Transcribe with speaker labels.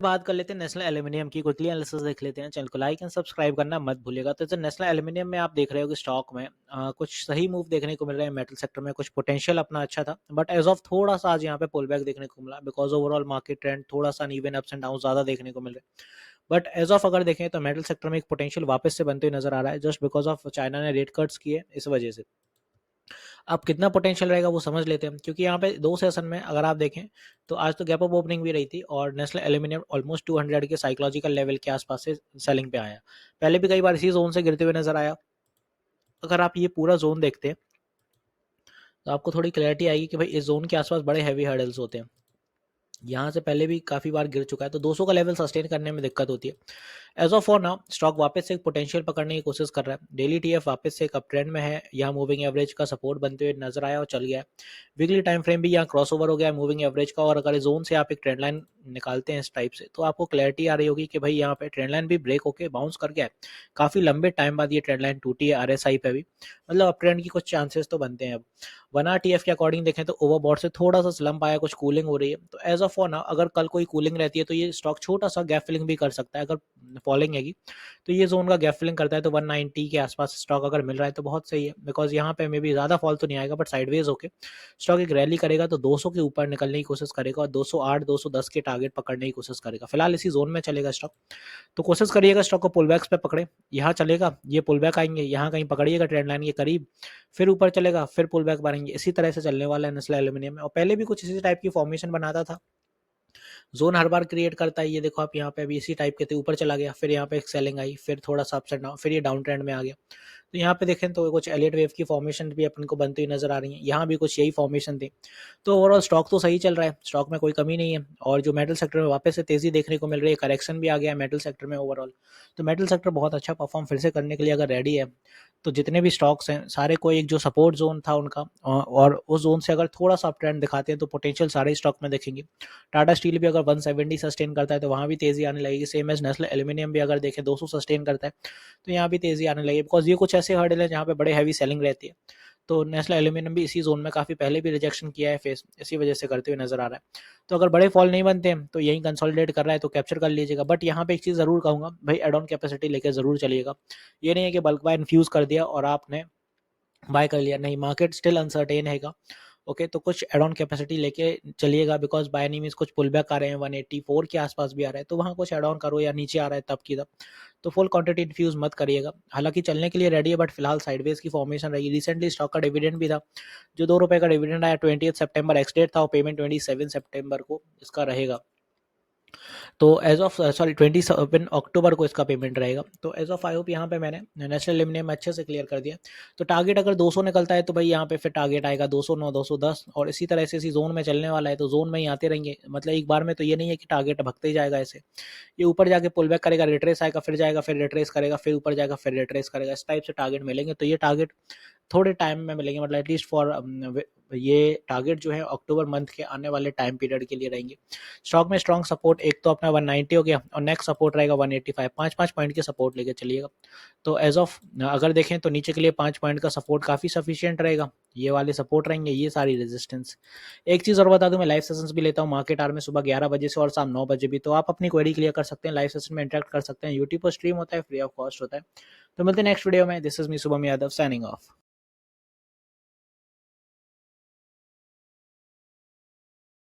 Speaker 1: बात कर लेते हैं नेशनल एल्यूमिनियम की, क्विकली एनालिसिस देख लेते हैं। चैनल को लाइक एंड सब्सक्राइब करना मत भूलिएगा। तो नेशनल एल्यूमिनियम में आप देख रहे हो कि स्टॉक में कुछ सही मूव देखने को मिल रहा है। मेटल सेक्टर में कुछ पोटेंशियल अपना अच्छा था, बट एज ऑफ थोड़ा सा आज यहाँ पे पुल बैक देखने को मिला, बिकॉज ओवरऑल मार्केट ट्रेंड थोड़ा सा अनइवन अप्स एंड डाउन ज़्यादा देखने को मिल रहे हैं। बट एज ऑफ अगर देखें तो मेटल सेक्टर में एक पोटेंशियल वापस से बनते हुए नजर आ रहा है, जस्ट बिकॉज ऑफ चाइना ने रेट कट्स किए इस वजह से। अब कितना पोटेंशियल रहेगा वो समझ लेते हैं, क्योंकि यहाँ पे 2 सेशन में अगर आप देखें तो आज तो गैप अप ओपनिंग भी रही थी और नेशनल एल्यूमिनियम ऑलमोस्ट 200 के साइकोलॉजिकल लेवल के आसपास से सेलिंग पे आया। पहले भी कई बार इसी जोन से गिरते हुए नजर आया। अगर आप ये पूरा जोन देखते हैं तो आपको थोड़ी क्लैरिटी आएगी कि भाई इस जोन के आसपास बड़े हैवी हर्डल्स होते हैं। यहाँ से पहले भी काफ़ी बार गिर चुका है, तो 200 का लेवल सस्टेन करने में दिक्कत होती है। As of for now stock वापस से एक पोटेंशियल पकड़ने की कोशिश कर रहा है। डेली टीएफ वापस से एक अप ट्रेंड में है, यहाँ मूविंग एवरेज का सपोर्ट बनते हुए नजर आया और चल गया है। वीकली टाइम फ्रेम भी यहाँ क्रॉस ओवर हो गया है मूविंग एवरेज का, और अगर इस जोन से आप एक ट्रेंड लाइन निकालते हैं इस टाइप से, तो आपको क्लैरिटी आ रही होगी कि भाई यहाँ पे ट्रेंड लाइन भी ब्रेक होकर बाउंस कर गया है। काफ़ी लंबे टाइम बाद ये ट्रेंड लाइन टूटी है आरएसआई पे भी, मतलब अप ट्रेंड की कुछ चांसेस तो बनते हैं अब। 1 RTF के अकॉर्डिंग देखें तो ओवरबॉट से थोड़ा सा स्लम्प आया, कुछ कूलिंग हो रही है। तो एज ऑफ फॉर नाउ अगर कल कोई कूलिंग रहती है तो ये स्टॉक छोटा सा गैप फिलिंग भी कर सकता है। अगर फॉलिंग हैगी तो ये जोन का गैप फिलिंग करता है तो 190 के आसपास स्टॉक अगर मिल रहा है तो बहुत सही है, बिकॉज यहाँ पे मे भी ज़्यादा फॉल तो नहीं आएगा, बट साइडवेज होके स्टॉक एक रैली करेगा तो 200 के ऊपर निकलने की कोशिश करेगा और 208 210 के टारगेट पकड़ने की कोशिश करेगा। फिलहाल इसी जोन में चलेगा स्टॉक, तो कोशिश करिएगा स्टॉक को पुल बैक्स पे पकड़े। यहाँ चलेगा, ये पुल बैक आएंगे, यहाँ कहीं पकड़िएगा ट्रेंड लाइन के करीब, फिर ऊपर चलेगा, फिर पुल बैक मारेंगे। इसी तरह से चलने वाला है नेस्ले एल्यूमिनियम में, और पहले भी कुछ इसी टाइप की फॉर्मेशन बनाता था। जोन हर बार क्रिएट करता है। ये देखो आप यहाँ पे अभी इसी टाइप के थे, ऊपर चला गया, फिर यहाँ पे एक सेलिंग आई, फिर थोड़ा सा अप्स एंड डाउन, फिर ये डाउन ट्रेंड में आ गया। तो यहाँ पे देखें तो कुछ एलियट वेव की फॉर्मेशन भी अपन को बनती हुई नजर आ रही है। यहाँ भी कुछ यही फॉर्मेशन थी। तो ओवरऑल स्टॉक तो सही चल रहा है, स्टॉक में कोई कमी नहीं है। और जो मेटल सेक्टर में वापस से तेजी देखने को मिल रही है, करेक्शन भी आ गया है मेटल सेक्टर में ओवरऑल। तो मेटल सेक्टर बहुत अच्छा परफॉर्म फिर से करने के लिए अगर रेडी है, तो जितने भी स्टॉक्स हैं सारे को एक जो सपोर्ट जोन था उनका, और उस जोन से अगर थोड़ा सा अप ट्रेंड दिखाते हैं तो पोटेंशियल सारे स्टॉक में देखेंगे। टाटा स्टील भी अगर 170 सस्टेन करता है तो वहाँ भी तेजी आने लगेगी। सेम एज नेशनल एल्यूमिनियम भी अगर देखें 200 सस्टेन करता है तो यहाँ भी तेजी आने लगेगी, बिकॉज ये कुछ ऐसे हर्डल है जहाँ पे बड़े हैवी सेलिंग रहती है। तो नेशनल एल्यूमिनियम भी इसी जोन में काफ़ी पहले भी रिजेक्शन किया है फेस, इसी वजह से करते हुए नजर आ रहा है। तो अगर बड़े फॉल नहीं बनते हैं तो यही कंसोलिडेट कर रहा है तो कैप्चर कर लीजिएगा। बट यहाँ पे एक चीज़ ज़रूर कहूँगा, भाई एड ऑन कैपेसिटी लेकर ज़रूर चलिएगा। ये नहीं है कि बल्क बाय इन्फ्यूज कर दिया और आपने बाय कर लिया, नहीं, मार्केट स्टिल अनसर्टेन हैगा। ओके, तो कुछ एड ऑन कैपेसिटी लेके चलिएगा, बिकॉज बाय एनी मींस कुछ पुल बैक आ रहे हैं, 184 के आसपास भी आ रहा है, तो वहाँ कुछ एड ऑन करो, या नीचे आ रहा है तब की तब तो फुल क्वांटिटी इन्फ्यूज मत करिएगा। हालांकि चलने के लिए रेडी है, बट फिलहाल साइडवेज की फॉर्मेशन रही। रिसेंटली स्टॉक का डिविडेंड भी था, जो ₹2 का डिविडेंड आया 20 सितंबर एक्स डेट था, और पेमेंट 27 सितंबर को इसका रहेगा। तो एज ऑफ सॉरी 27 अक्टूबर को इसका पेमेंट रहेगा। तो एज ऑफ आई होप यहाँ पे मैंने नेशनल एल्यूमिनियम में अच्छे से क्लियर कर दिया। तो टारगेट अगर 200 निकलता है तो भाई यहाँ पे फिर टारगेट आएगा 209 210, और इसी तरह से इसी जोन में चलने वाला है। तो जोन में ही आते रहेंगे, मतलब एक बार में तो ये नहीं है कि टारगेट भगते ही जाएगा ऐसे। ये ऊपर जाके पुल बैक करेगा, रिट्रेस आएगा, फिर जाएगा, फिर रिट्रेस करेगा, फिर ऊपर जाएगा, फिर रिट्रेस करेगा। इस टाइप से टारगेट मिलेंगे। तो ये टारगेट थोड़े टाइम में मिलेंगे, मतलब एटलीस्ट फॉर ये टारगेट जो है अक्टूबर मंथ के आने वाले टाइम पीरियड के लिए रहेंगे। स्टॉक में स्ट्रॉन्ग सपोर्ट एक तो अपना 190 हो गया, और नेक्स्ट सपोर्ट रहेगा 185, 5-5 पॉइंट के सपोर्ट लेके चलिएगा। तो एज ऑफ अगर देखें तो नीचे के लिए 5 पॉइंट का सपोर्ट काफ़ी सफिशियंट रहेगा। ये वाले सपोर्ट रहेंगे, ये सारी रेजिस्टेंस। एक चीज़ और बता दूं, मैं लाइव सेशंस भी लेता हूँ मार्केट आवर में, सुबह 11 बजे से और शाम 9 बजे भी। तो आप अपनी क्वेरी क्लियर कर सकते हैं, लाइव सेशन में इंटरेक्ट कर सकते हैं। यूट्यूब पर स्ट्रीम होता है, फ्री ऑफ कॉस्ट होता है। तो मिलते हैं नेक्स्ट वीडियो में। This is me Shubham Yadav signing off.